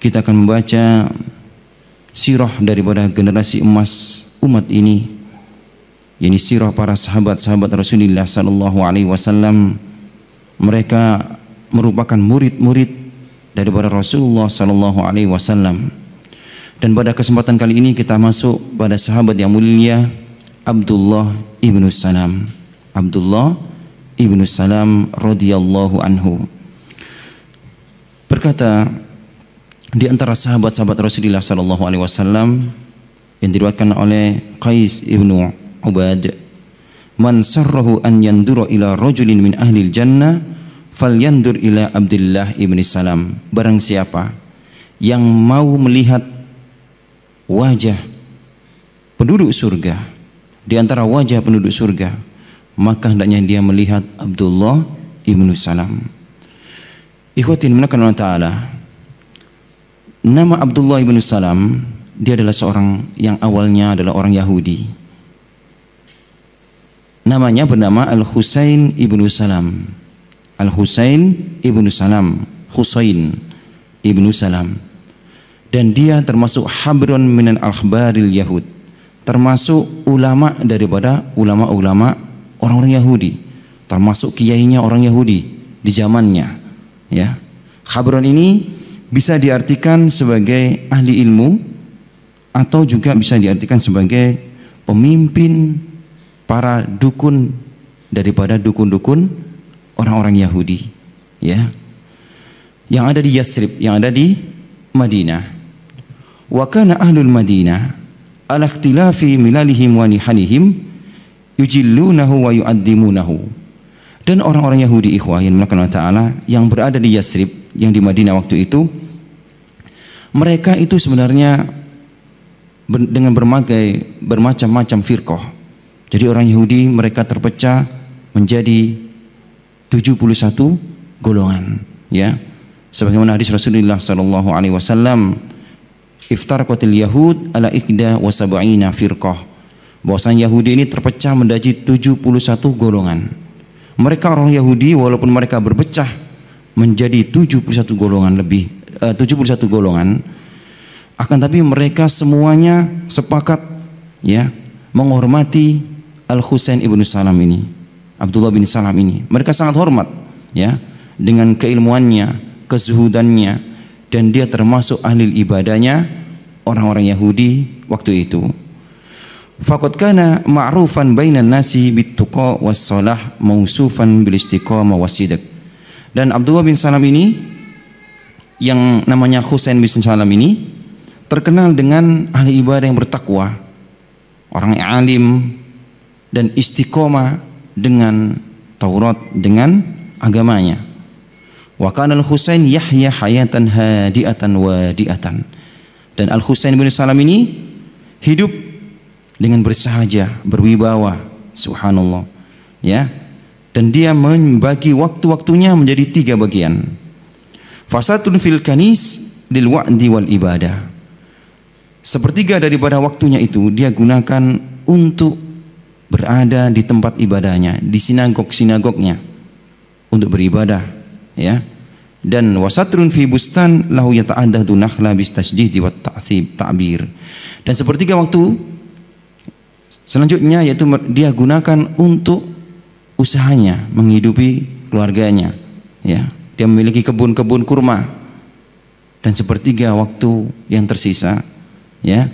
kita akan membaca sirah daripada generasi emas umat ini, yakni sirah para sahabat-sahabat Rasulullah sallallahu alaihi wasallam. Mereka merupakan murid-murid daripada Rasulullah sallallahu alaihi wasallam. Dan pada kesempatan kali ini kita masuk pada sahabat yang mulia Abdullah ibnu Salam. Abdullah ibnu Salam radhiyallahu anhu berkata, di antara sahabat-sahabat Rasulullah sallallahu alaihi wasallam yang diriwayatkan oleh Qais ibnu Ubad, "Man sarrahu an yandura ila rajulin min ahli jannah falyandur ila Abdullah ibn Salam." Barang siapa yang mau melihat wajah penduduk surga, di antara wajah penduduk surga, maka hendaknya dia melihat Abdullah ibn Salam. Ikhwatin minallah ta'ala, nama Abdullah ibn Salam, dia adalah seorang yang awalnya adalah orang Yahudi. Namanya bernama Al-Husain ibnu Salam. Al-Husain ibnu Salam, Husain ibnu Salam. Dan dia termasuk habrun minan akhbaril Yahud, termasuk ulama daripada ulama-ulama orang-orang Yahudi, termasuk kiainya orang Yahudi di zamannya. Ya, habrun ini bisa diartikan sebagai ahli ilmu atau juga bisa diartikan sebagai pemimpin para dukun daripada dukun-dukun orang-orang Yahudi, ya, yang ada di Yasrib, yang ada di Madinah. Wa kana ahlul Madinah ala ikhtilafi milalihim wa nihalihim yujillunahu wa yu'addimunahu. Dan orang-orang Yahudi, ikhwah yang dimulakan Allah Ta'ala, yang berada di Yasrib, yang di Madinah waktu itu, mereka itu sebenarnya dengan bermacam-macam firqah. Jadi orang Yahudi mereka terpecah menjadi 71 golongan, ya. Sebagaimana hadis Rasulullah sallallahu alaihi wasallam, "Iftaraqatil yahud ala ihda wa sab'ina firqah." Bahwasanya Yahudi ini terpecah menjadi 71 golongan. Mereka orang Yahudi walaupun mereka berpecah menjadi 71 golongan lebih, 71 golongan, akan tapi mereka semuanya sepakat, ya, menghormati Al-Husain ibnu Salam ini, Abdullah bin Salam ini. Mereka sangat hormat, ya, dengan keilmuannya, kezuhudannya, dan dia termasuk ahli ibadahnya orang-orang Yahudi waktu itu. Faqad kana ma'rufan bainan nasi bittuqa was-shalah mausufan bil istiqamah was-sidq. Dan Abdullah bin Salam ini yang namanya Husain bin Salam ini terkenal dengan ahli ibadah yang bertakwa, orang yang alim dan istiqomah dengan Taurat, dengan agamanya. Wa kana al-Husain yahya hayatan hadiatan wadiatan. Dan Al-Husain bin Salam ini hidup dengan bersahaja, berwibawa, subhanallah, ya. Dan dia membagi waktu-waktunya menjadi 3 bagian. Fasatun fil kanis lil wa'di wal ibadah. Sepertiga daripada waktunya itu dia gunakan untuk berada di tempat ibadahnya, di sinagognya untuk beribadah, ya. Dan wasatrun fi bustan lahu yata'addadu nakhla bis tasjdid wa ta'sib ta'bir. Dan sepertiga waktu selanjutnya yaitu dia gunakan untuk usahanya, menghidupi keluarganya, ya. Dia memiliki kebun-kebun kurma. Dan sepertiga waktu yang tersisa, ya,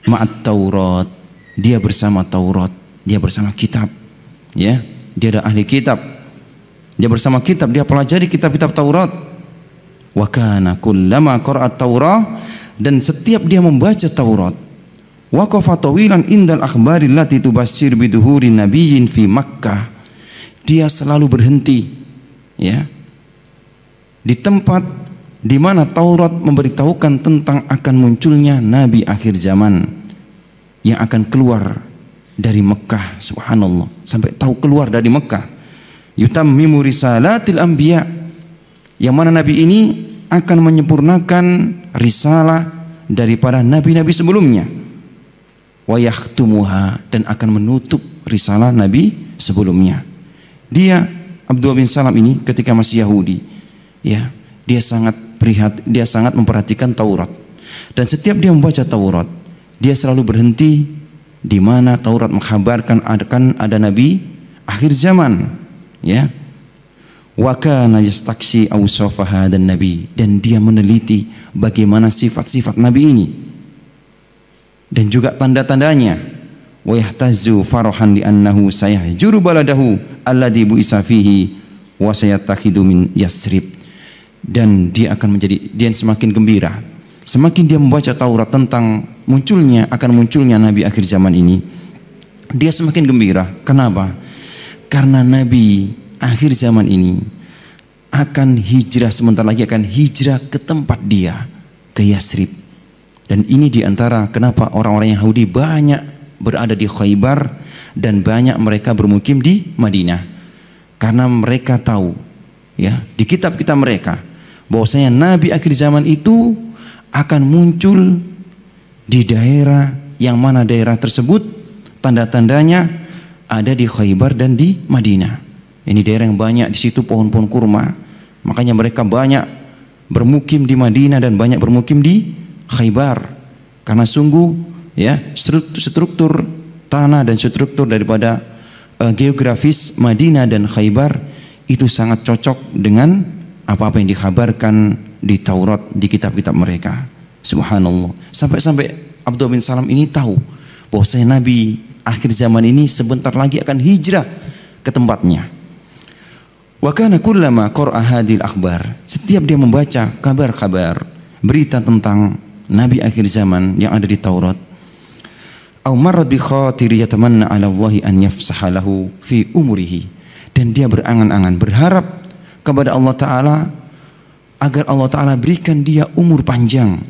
ma'at Taurat, dia bersama Taurat, dia bersama kitab, ya. Dia adalah ahli kitab. Dia bersama kitab, dia pelajari kitab-kitab Taurat. Wa kana kullama qara'at Taurat, dan setiap dia membaca Taurat, waqafa tawilan indal akhbari allati tubassir biduhuri nabiyyin fi Makkah. Dia selalu berhenti, ya, di tempat di mana Taurat memberitahukan tentang akan munculnya nabi akhir zaman yang akan keluar dari Mekah, subhanallah, sampai tahu keluar dari Mekah. Yutammimu risalatil anbiya, yang mana nabi ini akan menyempurnakan risalah daripada nabi-nabi sebelumnya. Wa yakhtumuha, dan akan menutup risalah nabi sebelumnya. Dia Abdullah bin Salam ini ketika masih Yahudi, ya, dia sangat dia sangat memperhatikan Taurat. Dan setiap dia membaca Taurat, dia selalu berhenti di mana Taurat mengkhabarkan akan ada nabi akhir zaman, ya. Wa kana yastaksi awsafa hadan nabi, dan dia meneliti bagaimana sifat-sifat nabi ini dan juga tanda-tandanya. Wa yahtazu farahan li annahu sayahjuru baladahu alladhi bu'isa fihi wa sayatakhidu min Yasrib, dan dia semakin gembira semakin dia membaca Taurat tentang akan munculnya nabi akhir zaman ini. Dia semakin gembira. Kenapa? Karena nabi akhir zaman ini akan hijrah, sebentar lagi akan hijrah ke tempat dia, ke Yasrib. Dan ini diantara kenapa orang-orang Yahudi banyak berada di Khaybar dan banyak mereka bermukim di Madinah, karena mereka tahu, ya, di kitab-kitab mereka bahwasanya nabi akhir zaman itu akan muncul di daerah yang mana daerah tersebut tanda-tandanya ada di Khaybar dan di Madinah. Ini daerah yang banyak di situ pohon-pohon kurma. Makanya mereka banyak bermukim di Madinah dan banyak bermukim di Khaybar. Karena sungguh, ya, struktur tanah dan struktur daripada geografis Madinah dan Khaybar itu sangat cocok dengan apa-apa yang dikhabarkan di Taurat, di kitab-kitab mereka. Subhanallah. Sampai-sampai Abdullah bin Salam ini tahu bahwasanya nabi akhir zaman ini sebentar lagi akan hijrah ke tempatnya. Wa kana kullama qara'a hadhil akhbar, setiap dia membaca kabar-kabar, berita tentang nabi akhir zaman yang ada di Taurat, aw marrat bi khatiri yatamanna 'ala Allahi an yafsaha lahu fi umrihi, dan dia berangan-angan berharap kepada Allah Ta'ala agar Allah Ta'ala berikan dia umur panjang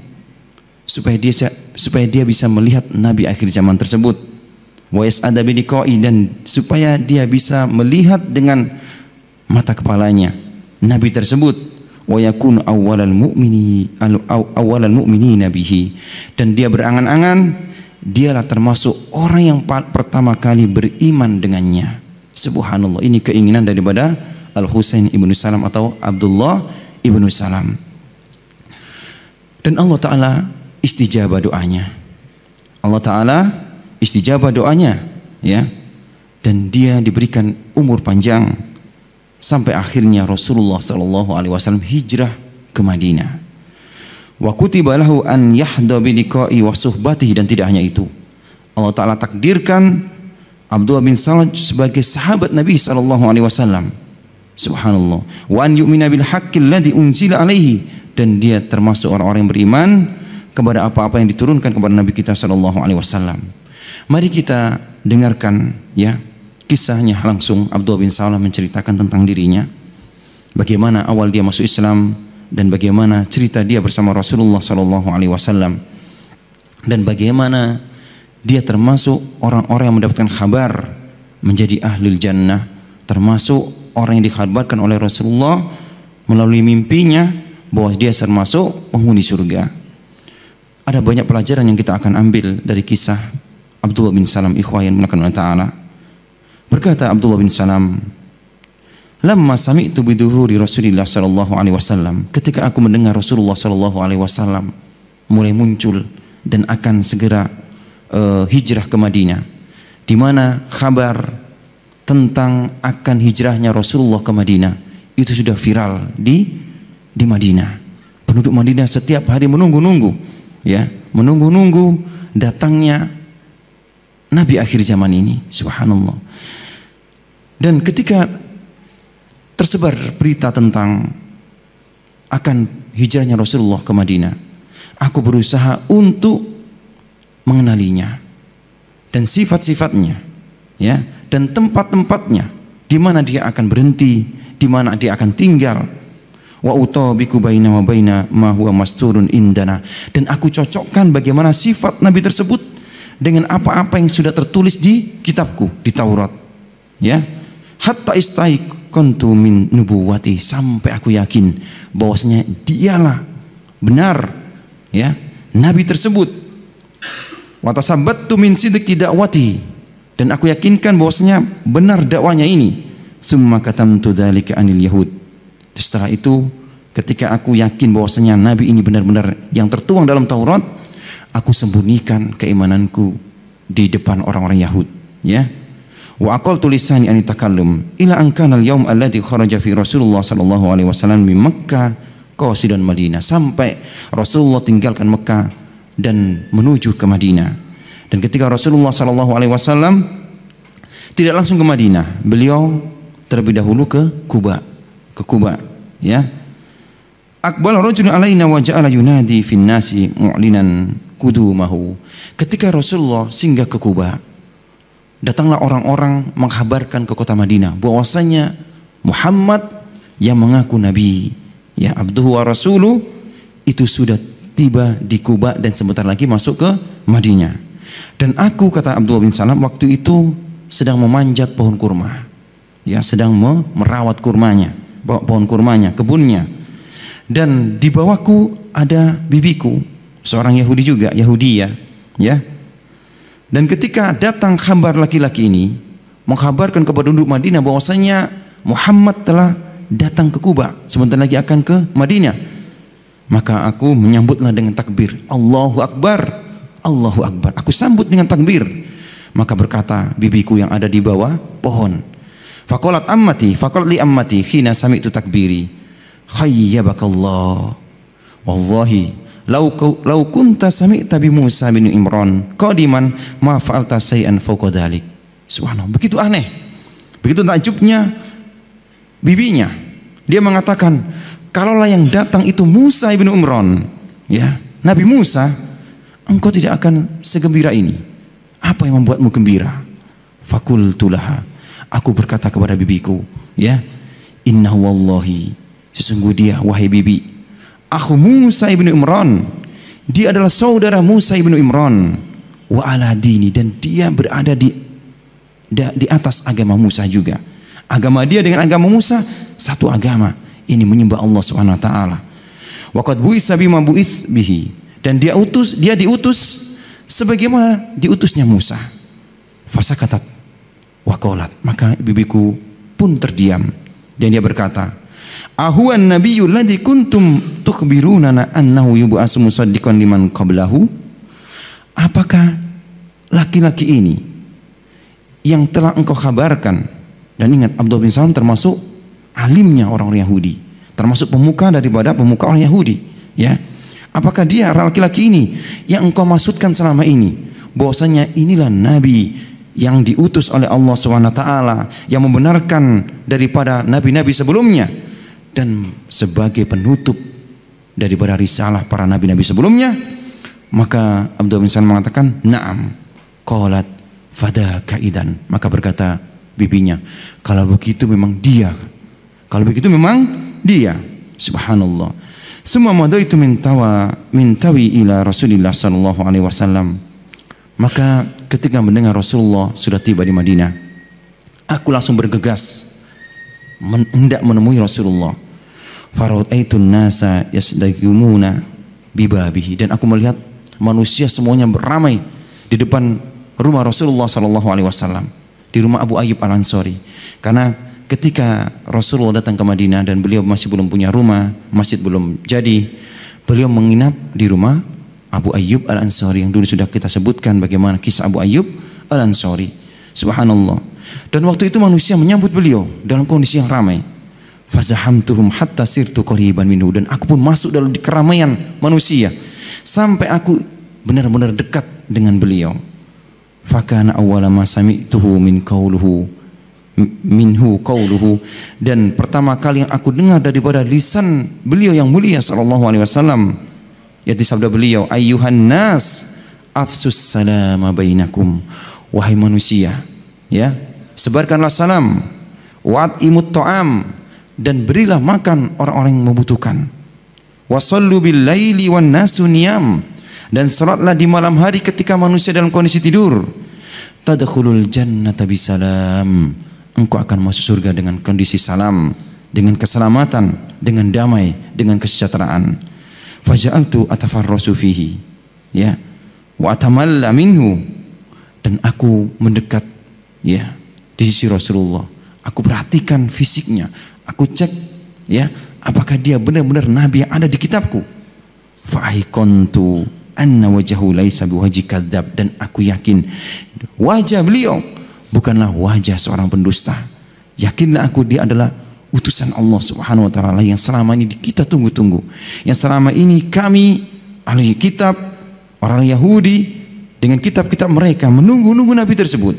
supaya dia bisa melihat nabi akhir zaman tersebut, wa yas'ada bi liqa'i, dan supaya dia bisa melihat dengan mata kepalanya nabi tersebut, wa yakun awwalal mu'minina bihi, dan dia berangan-angan dialah termasuk orang yang pertama kali beriman dengannya. Subhanallah, ini keinginan daripada Al-Husain ibnu Salam atau Abdullah ibnu Salam. Dan Allah Ta'ala istijabah doanya. Allah Ta'ala istijabah doanya, ya. Dan dia diberikan umur panjang sampai akhirnya Rasulullah SAW hijrah ke Madinah. Wa kutiba lahu an yahda bi liqa'i wa suhbatihi, dan tidak hanya itu, Allah Ta'ala takdirkan Abdullah bin Salam sebagai sahabat Nabi SAW. Subhanallah. Wa an yu'mina bil haqqi alladhi unzila alaihi, dan dia termasuk orang-orang yang beriman kepada apa-apa yang diturunkan kepada Nabi kita SAW. Mari kita dengarkan, ya, kisahnya langsung. Abdullah bin Salam menceritakan tentang dirinya, bagaimana awal dia masuk Islam dan bagaimana cerita dia bersama Rasulullah SAW, dan bagaimana dia termasuk orang-orang yang mendapatkan kabar menjadi ahlul jannah, termasuk orang yang dikhabarkan oleh Rasulullah melalui mimpinya bahwa dia termasuk penghuni surga. Ada banyak pelajaran yang kita akan ambil dari kisah Abdullah bin Salam, ikhwah yang dimuliakan Allah Ta'ala. Berkata Abdullah bin Salam, lamma sami'tu biduhuri Rasulullah sallallahu alaihi wasallam, ketika aku mendengar Rasulullah sallallahu alaihi wasallam mulai muncul dan akan segera hijrah ke Madinah, di mana kabar tentang akan hijrahnya Rasulullah ke Madinah itu sudah viral di Madinah. Penduduk Madinah setiap hari menunggu-nunggu, ya, menunggu-nunggu datangnya nabi akhir zaman ini. Subhanallah. Dan ketika tersebar berita tentang akan hijrahnya Rasulullah ke Madinah, aku berusaha untuk mengenalinya dan sifat-sifatnya, ya, dan tempat-tempatnya, di mana dia akan berhenti, di mana dia akan tinggal. Wa utabiku baina wa baina ma huwa masturun indana, dan aku cocokkan bagaimana sifat nabi tersebut dengan apa-apa yang sudah tertulis di kitabku, di Taurat, ya. Hatta istaiqantu min nubuwati, sampai aku yakin bahwasanya dialah benar, ya, nabi tersebut. Wa tasabbattu min sidqi da'wati, dan aku yakinkan bahwasanya benar dakwanya ini. Summa katamtu dzalika anil yahud, setelah itu ketika aku yakin bahwasanya nabi ini benar-benar yang tertuang dalam Taurat, aku sembunyikan keimananku di depan orang-orang Yahud, ya. Wa aqaltu lisani an takallum ila an kana al-yawm alladhi kharaja fi Rasulullah sallallahu alaihi wasallam min Makkah qasidan Madinah, sampai Rasulullah tinggalkan Mekah dan menuju ke Madinah. Dan ketika Rasulullah sallallahu alaihi wasallam tidak langsung ke Madinah, beliau terlebih dahulu ke Kuba, ya. Aqbala rajulun alaina wa ja'ala yunadi fin nasi mu'linan qudumahu. Ketika Rasulullah singgah ke Kuba, datanglah orang-orang menghabarkan ke kota Madinah bahwasanya Muhammad yang mengaku nabi, ya, abduhu wa rasuluh, itu sudah tiba di Kuba dan sebentar lagi masuk ke Madinah. Dan aku, kata Abdullah bin Salam, waktu itu sedang memanjat pohon kurma, ya, sedang merawat kurmanya, pohon kurmanya, kebunnya. Dan di bawahku ada bibiku, seorang Yahudi juga, Yahudiyah, ya. Dan ketika datang kabar laki-laki ini mengkabarkan kepada penduduk Madinah bahwasanya Muhammad telah datang ke Kuba, sebentar lagi akan ke Madinah, maka aku menyambutlah dengan takbir, Allahu Akbar, Allahu Akbar. Aku sambut dengan takbir. Maka berkata bibiku yang ada di bawah pohon, faqalat li ammati khina sami'tu takbiri, khayyabakallah, wallahi law kunta sami'ta bi Musa bin Imran qadiman ma fa'alta shay'an fawqa dhalik. Subhanallah, begitu aneh, begitu takjubnya bibinya. Dia mengatakan, kalaulah yang datang itu Musa bin Imran, ya, Nabi Musa, engkau tidak akan segembira ini. Apa yang membuatmu gembira? Fakultu laha, aku berkata kepada bibiku, ya, inna wallahi, sesungguh dia, wahai bibi, akhu Musa ibnu Imran, dia adalah saudara Musa ibnu Imran, wa ala dini, dan dia berada di atas agama Musa juga. Agama dia dengan agama Musa satu agama. Ini menyembah Allah Subhanahu wa taala. Wa qad bu'isa bima bu'is bihi, dan dia diutus sebagaimana diutusnya Musa. Fasakatat wa qalat, maka bibiku pun terdiam dan dia berkata, ahuwan nabiyyul ladzi kuntum tukhbiruna annahu yub'atsu musaddiqan liman qablahu? Apakah laki-laki ini yang telah engkau kabarkan? Dan ingat, Abdullah bin Salam termasuk alimnya orang-orang Yahudi, termasuk pemuka daripada pemuka orang Yahudi, ya. Apakah dia laki-laki ini yang engkau maksudkan selama ini, bahwasanya inilah nabi yang diutus oleh Allah SWT, yang membenarkan daripada nabi-nabi sebelumnya dan sebagai penutup daripada risalah para nabi-nabi sebelumnya? Maka Abdullah bin Salam mengatakan, na'am. Qalat fadaka idan, maka berkata bibinya, kalau begitu memang dia, kalau begitu memang dia. Subhanallah. Summa madaitu min tawi ila Rasulillah sallallahu alaihi wasallam. Maka ketika mendengar Rasulullah sudah tiba di Madinah, aku langsung bergegas hendak menemui Rasulullah. Fara'aitun nasa yasdaqumuna bibabihi, dan aku melihat manusia semuanya beramai di depan rumah Rasulullah sallallahu alaihi wasallam, di rumah Abu Ayyub Al-Ansari. Karena ketika Rasulullah datang ke Madinah dan beliau masih belum punya rumah, masjid belum jadi, beliau menginap di rumah Abu Ayyub Al-Ansari yang dulu sudah kita sebutkan bagaimana kisah Abu Ayyub Al-Ansari. Subhanallah. Dan waktu itu manusia menyambut beliau dalam kondisi yang ramai. Fazahamtuhum hatta sirtu qariban minhu, dan aku pun masuk dalam keramaian manusia sampai aku benar-benar dekat dengan beliau. Fakana awwala ma sami'tuhu minhu qawluhu, dan pertama kali yang aku dengar daripada lisan beliau yang mulia sallallahu alaihi wasallam, yaitu sabda beliau, ayyuhan nas afsus salama bainakum, wahai manusia, ya, sebarkanlah salam, wa'imut ta'am, dan berilah makan orang-orang yang membutuhkan, wasallu bil laili wan nasu niyam, dan salatlah di malam hari ketika manusia dalam kondisi tidur, tadkhulul jannata bisalam, engkau akan masuk surga dengan kondisi salam, dengan keselamatan, dengan damai, dengan kesejahteraan. Faja'altu atafarrasu fihi, ya, wa atamalla minhu, dan aku mendekat, ya, di sisi Rasulullah. Aku perhatikan fisiknya, aku cek, ya, apakah dia benar-benar nabi yang ada di kitabku? Fa'aikontu anna wajahu laisa biwajhi kadzab, dan aku yakin wajah beliau bukanlah wajah seorang pendusta. Yakinlah aku dia adalah utusan Allah Subhanahu wa taala yang selama ini kita tunggu-tunggu, yang selama ini kami ahli kitab, orang Yahudi dengan kitab-kitab mereka menunggu-nunggu nabi tersebut.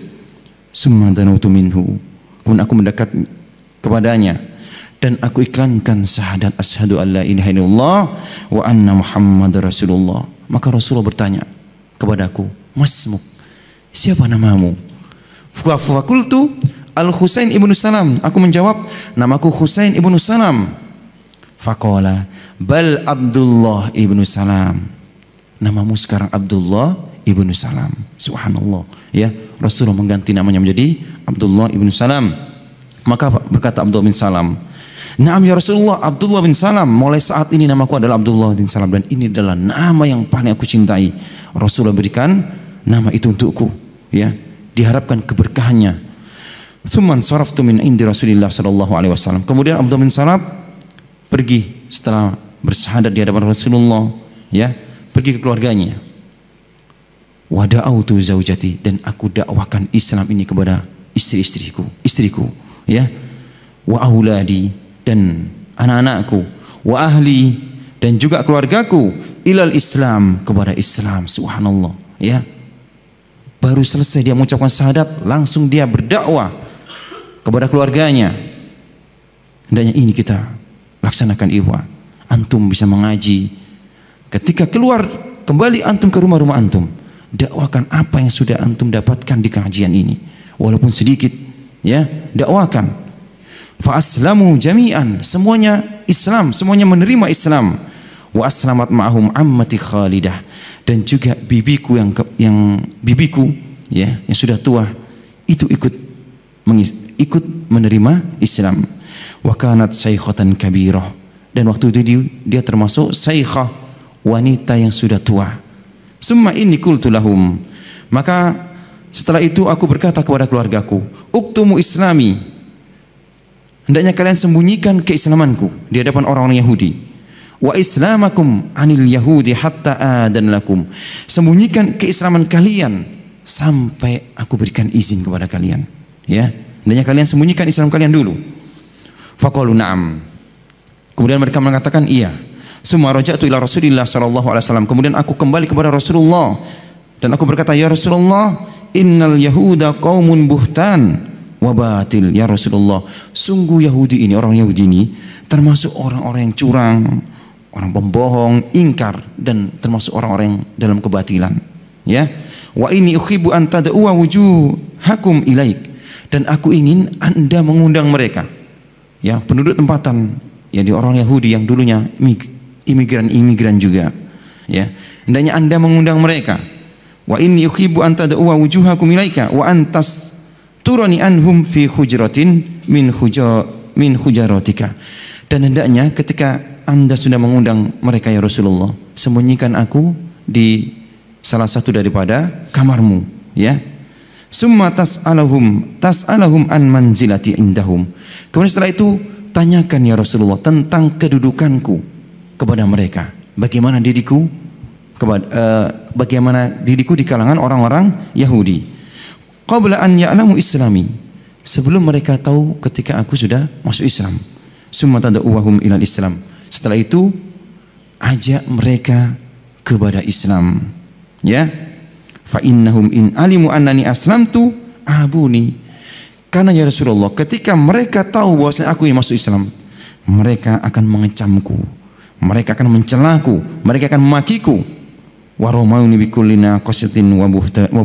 Summa danautu minhu, kemudian aku mendekat kepadanya dan aku iklankan syahadat asyhadu alla ilaha illallah wa anna muhammadar rasulullah. Maka Rasulullah bertanya kepadaku, masmuk, siapa namamu? Fakultu Al-Husain ibnu Salam. Aku menjawab, namaku Husain ibnu Salam. Faqala bal Abdullah ibnu Salam. Namamu sekarang Abdullah ibnu Salam. Subhanallah. Ya, Rasulullah mengganti namanya menjadi Abdullah ibnu Salam. Maka berkata Abdullah bin Salam, "Naam ya Rasulullah, Abdullah bin Salam. Mulai saat ini namaku adalah Abdullah bin Salam dan ini adalah nama yang paling aku cintai." Rasulullah berikan nama itu untukku, ya. Diharapkan keberkahannya. Tsumman saraftu min indi Rasulillah sallallahu alaihi wasallam. Kemudian Abdullah bin Salam pergi setelah bersyahadat di hadapan Rasulullah, ya, pergi ke keluarganya. Wa da'autu zaujati, dan aku dakwakan Islam ini kepada istriku, ya. Wa auladi, dan anak-anakku, wa ahli, dan juga keluargaku, ilal Islam, kepada Islam. Subhanallah, ya. Baru selesai dia mengucapkan syahadat, langsung dia berdakwah kepada keluarganya. Hendaknya ini kita laksanakan, ikhwah. Antum bisa mengaji, ketika keluar kembali antum ke rumah-rumah antum, dakwakan apa yang sudah antum dapatkan di kajian ini, walaupun sedikit, ya, dakwakan. Fa aslamu jami'an, semuanya Islam, semuanya menerima Islam. Wa aslamat ma'hum ammati Khalidah, dan juga bibiku yang bibiku, ya, yang sudah tua itu ikut menerima Islam. Wa kanat saikhatan kabirah, dan waktu itu dia termasuk saikhah, wanita yang sudah tua. Summa inni qultu lahum, maka setelah itu aku berkata kepada keluargaku, uktumu islami, hendaknya kalian sembunyikan keislamanku di hadapan orang-orang Yahudi. Wa islamakum anil yahudi hatta adan lakum, sembunyikan keislaman kalian sampai aku berikan izin kepada kalian, ya. Hendaknya kalian sembunyikan Islam kalian dulu. Faqalu na'am, kemudian mereka mengatakan iya. Summa raja'tu ila Rasulillah sallallahu alaihi wasallam, kemudian aku kembali kepada Rasulullah dan aku berkata, ya Rasulullah, innal yahuda qaumun buhtan wa batil. Ya Rasulullah, sungguh Yahudi ini, orang Yahudi ini termasuk orang-orang yang curang, orang pembohong, ingkar, dan termasuk orang-orang yang dalam kebatilan, ya. Wa inni uhibbu an tad'u wujuhakum ilaik, dan aku ingin Anda mengundang mereka, ya, penduduk tempatan, ya, di orang Yahudi yang dulunya imigran juga, ya. Hendaknya Anda mengundang mereka. Wa inni uhibbu an tad'u wujuhakum ilaika wa antas turani anhum fi hujratin min hujaratika, dan hendaknya ketika Anda sudah mengundang mereka, ya Rasulullah, sembunyikan aku di salah satu daripada kamarmu, ya. Summa tas'alahum an manzilati indahum, kemudian setelah itu tanyakan, ya Rasulullah, tentang kedudukanku kepada mereka, bagaimana diriku di kalangan orang-orang Yahudi. Qabla an ya'lamu islami, sebelum mereka tahu ketika aku sudah masuk Islam. Summa tad'uhum ilal Islam, setelah itu ajak mereka kepada Islam, ya. Fa innahum in alimu annani aslamtu abuni, karena ya Rasulullah, ketika mereka tahu bahwasanya aku ini masuk Islam, mereka akan mengecamku, mereka akan mencelaku, mereka akan memakiku. Wa ramauni bi kulli naqasatin wa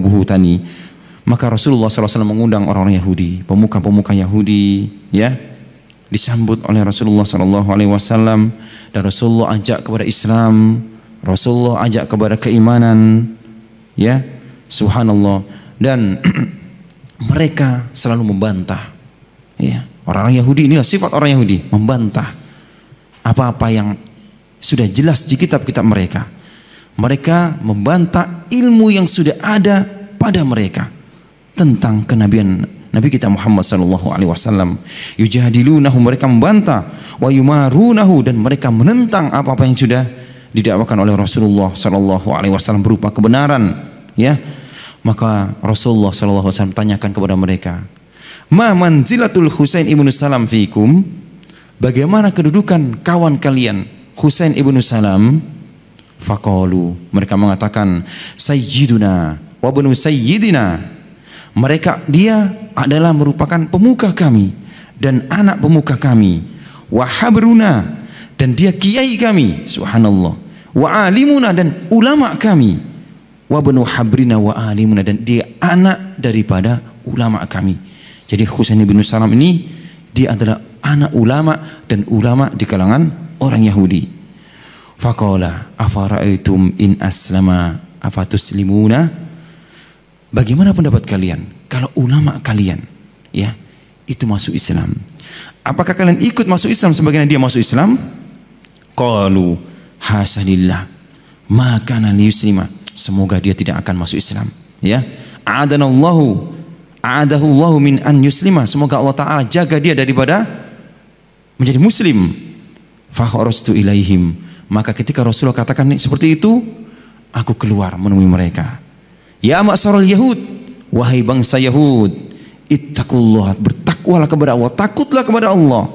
buhtani. Maka Rasulullah SAW mengundang orang-orang Yahudi, pemuka-pemuka Yahudi, ya, disambut oleh Rasulullah SAW, dan Rasulullah ajak kepada Islam, Rasulullah ajak kepada keimanan, ya. Subhanallah. Dan mereka selalu membantah, ya. Orang-orang Yahudi, inilah sifat orang Yahudi, membantah apa-apa yang sudah jelas di kitab-kitab mereka. Mereka membantah ilmu yang sudah ada pada mereka tentang kenabian Nabi kita Muhammad sallallahu alaihi wasallam. Yujadilunahum, mereka membantah. wa yumarunahu, dan mereka menentang apa-apa yang sudah didakwakan oleh Rasulullah sallallahu alaihi wasallam berupa kebenaran, ya. Maka Rasulullah sallallahu alaihi wasallam tanyakan kepada mereka, "Ma manzilatul Husain ibnu Salam fiikum?" Bagaimana kedudukan kawan kalian Husain ibnu Salam? Faqalu, mereka mengatakan, "Sayyiduna wa ibnu sayyidina." Dia adalah merupakan pemuka kami dan anak pemuka kami. Wa habruna, dan dia kiai kami, subhanallah. Wa alimuna, dan ulama kami. Wa banu habrina wa alimuna, dan dia anak daripada ulama kami. Jadi Husain bin Salam ini dia adalah anak ulama dan ulama di kalangan orang Yahudi. Faqala afara'aitum in aslama afatuslimuna? Bagaimana pendapat kalian kalau ulama kalian, ya, itu masuk Islam? Apakah kalian ikut masuk Islam sebagaimana dia masuk Islam? Qalu hasanillah ma kana liyuslima. Semoga dia tidak akan masuk Islam, ya. A'adahullahu min an yuslima. Semoga Allah Ta'ala jaga dia daripada menjadi muslim. Fa kharastu ilaihim. Maka ketika Rasulullah katakan seperti itu, aku keluar menemui mereka. Ya ma'syaral Yahud, wahai bangsa Yahud, ittaqullah, bertakwalah kepada Allah, takutlah kepada Allah.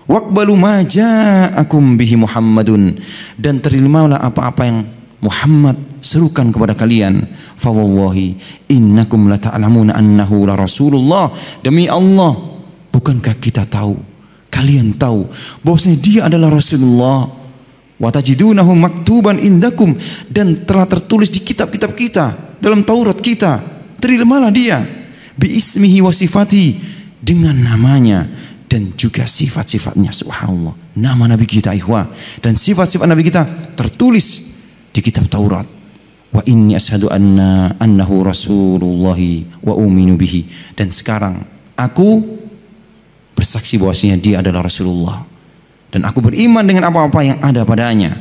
Waqbalu ma ja'akum bihi Muhammadun, dan terimalah apa-apa yang Muhammad serukan kepada kalian. Fa wallahi innakum la ta'lamuna annahu la Rasulullah. Demi Allah, bukankah kita tahu, kalian tahu bahwasanya dia adalah Rasulullah. Wa tajidunahu maktuban indakum, dan telah tertulis di kitab-kitab kita, dalam Taurat kita. Terimalah dia bi ismihi wa sifati, dengan namanya dan juga sifat-sifatnya. Subhanallah, nama Nabi kita ikhwah dan sifat-sifat Nabi kita tertulis di kitab Taurat. Wa inni asyhadu annahu Rasulullah wa uminu bihi, dan sekarang aku bersaksi bahwasanya dia adalah Rasulullah dan aku beriman dengan apa-apa yang ada padanya.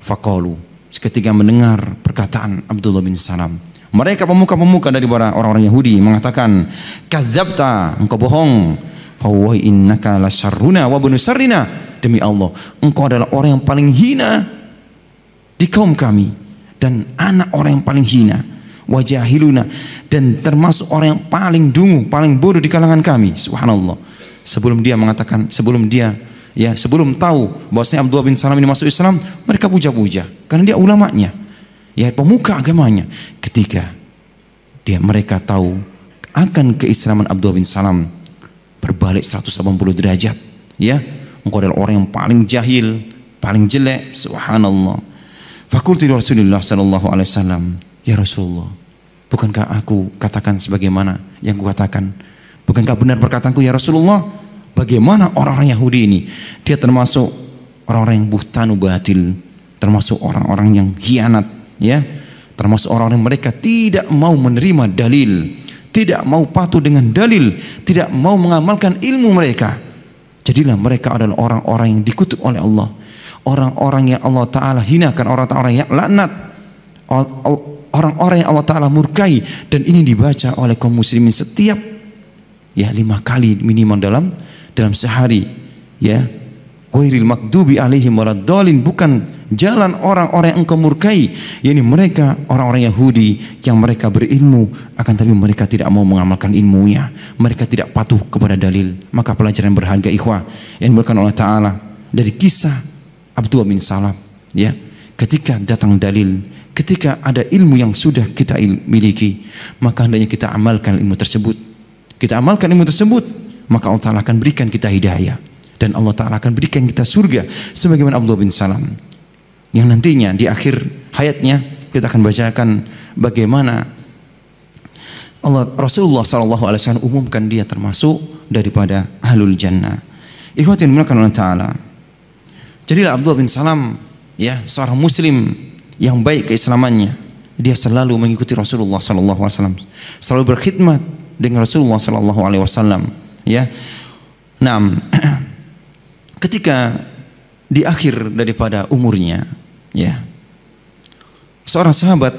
Faqalu, seketika mendengar perkataan Abdullah bin Salam, mereka pemuka-pemuka dari orang-orang Yahudi mengatakan, kadzabta, engkau bohong. Fa wa innaka la syarruna wa bunu syarrina. Demi Allah, engkau adalah orang yang paling hina di kaum kami dan anak orang yang paling hina. Wa jahiluna, dan termasuk orang yang paling dungu, paling bodoh di kalangan kami. Subhanallah. Sebelum tahu bahwasanya Abdullah bin Salam ini masuk Islam, mereka puja-puja karena dia ulamanya, ya, pemuka agamanya. Ketika mereka tahu akan keislaman Abdullah bin Salam, berbalik 180 derajat, ya. Engkau adalah orang yang paling jahil, paling jelek. Subhanallah. Fakulti Rasulullah sallallahu alaihi wasallam, ya Rasulullah, bukankah aku katakan sebagaimana yang kukatakan? Bukankah benar perkataanku ya Rasulullah? Bagaimana orang-orang Yahudi ini? Dia termasuk orang-orang yang buhtanu batil, termasuk orang-orang yang khianat, ya, termasuk orang-orang yang mereka tidak mau menerima dalil, tidak mau patuh dengan dalil, tidak mau mengamalkan ilmu mereka. Jadilah mereka adalah orang-orang yang dikutuk oleh Allah, orang-orang yang Allah Ta'ala hinakan, orang-orang yang laknat, orang-orang yang Allah Ta'ala murkai. Dan ini dibaca oleh kaum muslimin setiap, ya, 5 kali minimal dalam sehari, ya. Ghairil maghdubi alaihim waladdallin, bukan jalan orang-orang yang engkau murkai, yakni mereka orang-orang Yahudi yang mereka berilmu, akan tapi mereka tidak mau mengamalkan ilmunya, mereka tidak patuh kepada dalil. Maka pelajaran berharga ikhwah yang diberikan oleh Ta'ala dari kisah Abdullah bin Salam, ya, ketika datang dalil, ketika ada ilmu yang sudah kita miliki, maka hendaknya kita amalkan ilmu tersebut. Kita amalkan ilmu tersebut, maka Allah Ta'ala akan berikan kita hidayah, dan Allah Ta'ala akan berikan kita surga sebagaimana Abdullah bin Salam, yang nantinya di akhir hayatnya kita akan bacakan bagaimana Rasulullah SAW umumkan dia termasuk daripada ahlul jannah. Ikhwatin dimuliakan oleh Ta'ala, jadilah Abdullah bin Salam, ya, seorang muslim yang baik keislamannya. Dia selalu mengikuti Rasulullah SAW, selalu berkhidmat dengan Rasulullah SAW, ya. Nah, ketika di akhir daripada umurnya, ya, seorang sahabat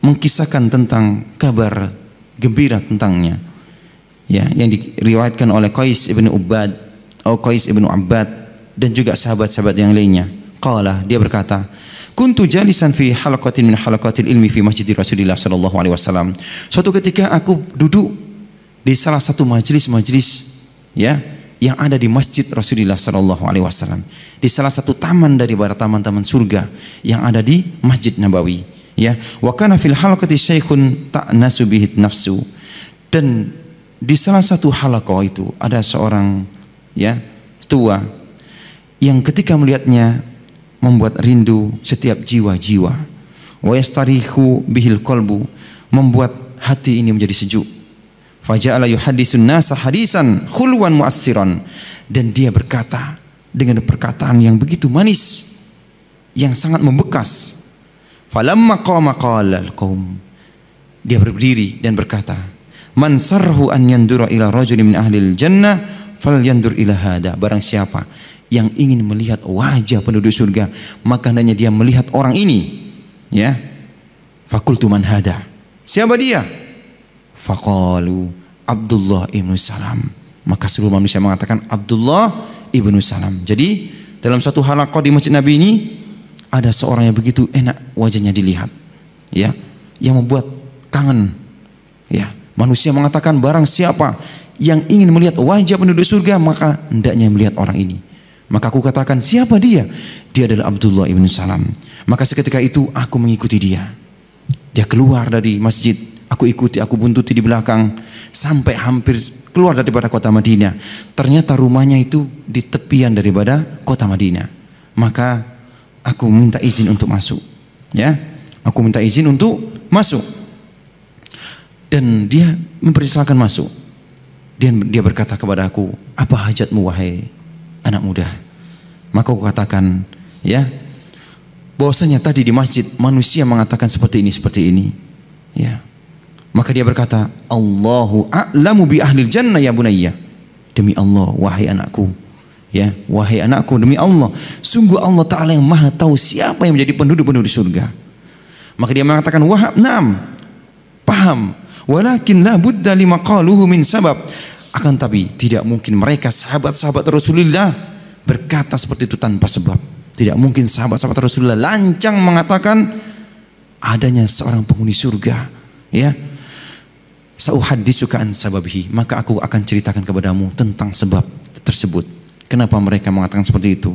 mengkisahkan tentang kabar gembira tentangnya, ya, yang diriwayatkan oleh Qais ibnu Abbad, dan juga sahabat-sahabat yang lainnya. Qala, dia berkata, kuntu jalisan fi halaqatin min halaqatil ilmi fi masjid Rasulillah sallallahu alaihi wasallam. Suatu ketika aku duduk di salah satu majelis-majelis ya yang ada di masjid Rasulullah sallallahu alaihi wasallam, di salah satu taman dari taman-taman surga yang ada di Masjid Nabawi, ya. Wa kana fil halaqati syaikhun ta'nasu bihi nafsu. Dan di salah satu halaqah itu ada seorang ya tua yang ketika melihatnya membuat rindu setiap jiwa-jiwa. Wa yastarihu bihil qalbu, membuat hati ini menjadi sejuk. Faja'ala yuhaddisun nasa hadisan khulwan mu'assiran, dan dia berkata dengan perkataan yang begitu manis yang sangat membekas. Falamma qama qala al-qaum, dia berdiri dan berkata, man sarhu an yandura ila rajulin min ahli al-jannah falyandur ila hada. Barang siapa yang ingin melihat wajah penduduk surga, maka hendaknya dia melihat orang ini, ya. Fakultu man hada, siapa dia? Faqalu Abdullah ibnu Salam. Maka seluruh manusia mengatakan Abdullah ibnu Salam. Jadi dalam satu halaqah di Masjid Nabi ini ada seorang yang begitu enak wajahnya dilihat, ya, yang membuat kangen, ya. Manusia mengatakan barang siapa yang ingin melihat wajah penduduk surga, maka hendaknya melihat orang ini. Maka aku katakan, siapa dia? Dia adalah Abdullah ibnu Salam. Maka seketika itu aku mengikuti dia. Dia keluar dari masjid, aku ikuti, aku buntuti di belakang sampai hampir keluar daripada kota Madinah. Ternyata rumahnya itu di tepian daripada kota Madinah. Maka aku minta izin untuk masuk, ya. Aku minta izin untuk masuk. Dan dia mempersilakan masuk. Dia berkata kepada aku, apa hajatmu wahai anak muda? Maka aku katakan, ya, bahwasanya tadi di masjid manusia mengatakan seperti ini, ya. Maka dia berkata, Allahu a'lamu bi ahlil jannah ya bunayya. Demi Allah wahai anakku, ya, wahai anakku, demi Allah, sungguh Allah Ta'ala yang maha tahu siapa yang menjadi penduduk-penduduk surga. Maka dia mengatakan, wahab, naam, paham. Walakin la budda lima qaluhu min sabab. Akan tapi tidak mungkin mereka sahabat-sahabat Rasulullah berkata seperti itu tanpa sebab. Tidak mungkin sahabat-sahabat Rasulullah lancang mengatakan adanya seorang penghuni surga, ya. Sauhadditsuka an sababihi, maka aku akan ceritakan kepadamu tentang sebab tersebut. Kenapa mereka mengatakan seperti itu?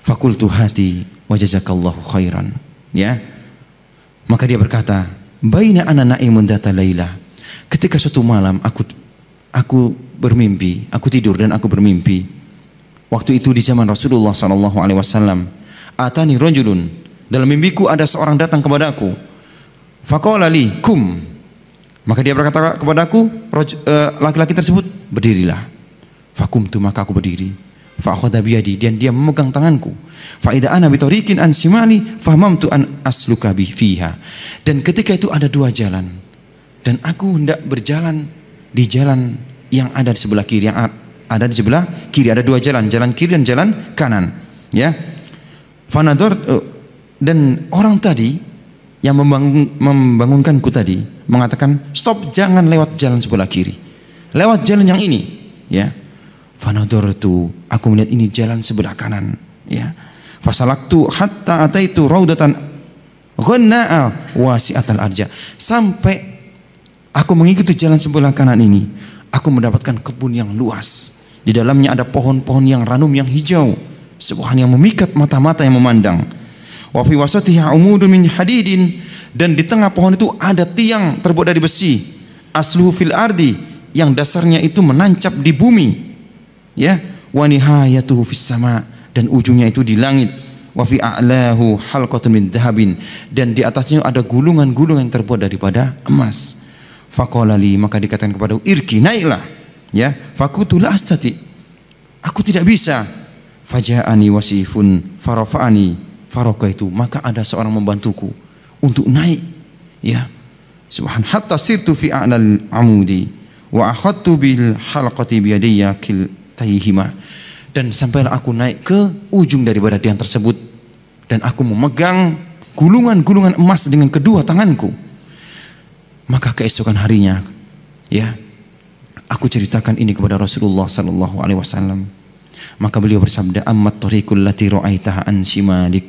Fakultu hati wa jazakallahu khairan, ya. Maka dia berkata, baina ana naimun data laila. Ketika suatu malam aku bermimpi, aku tidur dan aku bermimpi. Waktu itu di zaman Rasulullah sallallahu alaihi wasallam, atani rajulun, dalam mimpiku ada seorang datang kepadaku. Faqala li kum. Maka dia berkata kepadaku, laki-laki tersebut, berdirilah. Fakumtu, maka aku berdiri. Fa akhadha biyadi, dan dia memegang tanganku. Fa idza ana bi tariqin an simali fahmamtu an asluka bi fiha. Dan ketika itu ada dua jalan, dan aku hendak berjalan di jalan yang ada di sebelah kiri, yang ada di sebelah kiri ada dua jalan, jalan kiri dan jalan kanan, ya. Fanador, dan orang tadi yang membangunkanku tadi mengatakan, stop, jangan lewat jalan sebelah kiri, lewat jalan yang ini, ya. Fanadortu, aku melihat ini jalan sebelah kanan, ya. Fasalaktu hatta ataitu raudatan ghanna'a wasi'atal arja. Sampai aku mengikuti jalan sebelah kanan ini, aku mendapatkan kebun yang luas. Di dalamnya ada pohon-pohon yang ranum yang hijau, sebuah yang memikat mata-mata yang memandang. Wa fi wasatiha umudun min hadidin, dan di tengah pohon itu ada tiang terbuat dari besi. Asluhu fil ardi, yang dasarnya itu menancap di bumi, ya. Wa nihayatuhu fis sama, dan ujungnya itu di langit. Wa fi a'lahu halqatun min dhahabin, dan di atasnya ada gulungan-gulungan yang terbuat daripada emas. Faqala li, maka dikatakan kepadaku, irki, naiklah, ya. Fakutu la astati, aku tidak bisa. Faja'ani wasifun farafa'ani faraqaitu, maka ada seorang membantuku untuk naik, ya. Subhan hatta sirtu fi a'lal amudi wa akhadtu bil halqati bi yadayya kiltayhima, dan sampailah aku naik ke ujung daripada tiang tersebut, dan aku memegang gulungan-gulungan emas dengan kedua tanganku. Maka keesokan harinya, ya, aku ceritakan ini kepada Rasulullah sallallahu alaihi wasallam. Maka beliau bersabda, ammat tariqul lati ra'aitaha an shimalik.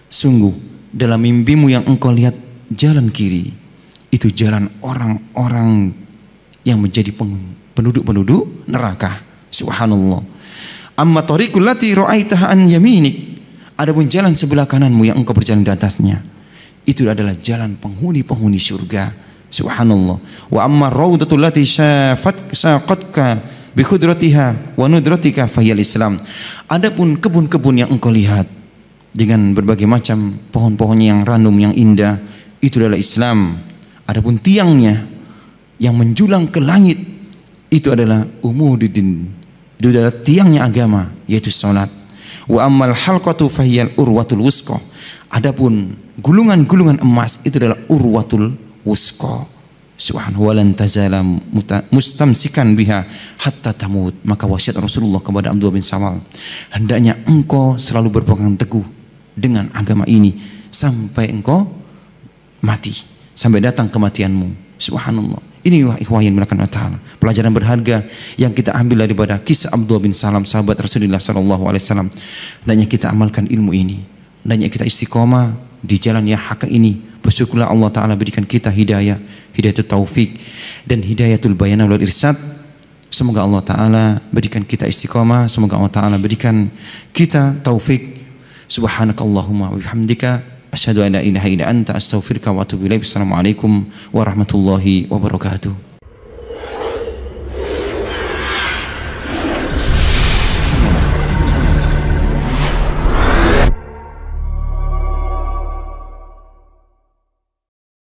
Sungguh dalam mimpimu yang engkau lihat jalan kiri, itu jalan orang-orang yang menjadi penduduk-penduduk neraka. Subhanallah. Amma tariqul lati ra'aitaha an yaminik. Adapun jalan sebelah kananmu yang engkau berjalan di atasnya, itu adalah jalan penghuni-penghuni surga. Subhanallah. Wa amma raudatul lati saqatka bi khudratiha wa nudratika fahiyal Islam. Adapun kebun-kebun yang engkau lihat dengan berbagai macam pohon-pohon yang random yang indah, itu adalah Islam. Adapun tiangnya yang menjulang ke langit, itu adalah umududdin. Itu adalah tiangnya agama, yaitu salat. Wa ammal halqatu fahiyal urwatul wusqa. Adapun gulungan-gulungan emas itu adalah urwatul wusqa. Subhanahu wa lan tazala mustamsikan biha hatta tamut. Maka wasiat Rasulullah kepada Abdullah bin Salam, hendaknya engkau selalu berpegang teguh dengan agama ini sampai engkau mati, sampai datang kematianmu. Subhanallah. Ini ikhwah yang melakukan ta'ala, pelajaran berharga yang kita ambil daripada kisah Abdullah bin Salam, sahabat Rasulullah SAW. Hendaknya kita amalkan ilmu ini, hendaknya kita istiqomah di jalan yang hak ini. Bersyukurlah Allah Ta'ala berikan kita hidayah, hidayatul taufik dan hidayatul bayan wal irsyad. Semoga Allah Ta'ala berikan kita istiqomah, semoga Allah Ta'ala berikan kita taufik. Subhanakallahumma wa bihamdika asyhadu an la ilaha illa anta astaghfiruka wa atubu ilaik. Assalamualaikum warahmatullahi wabarakatuh.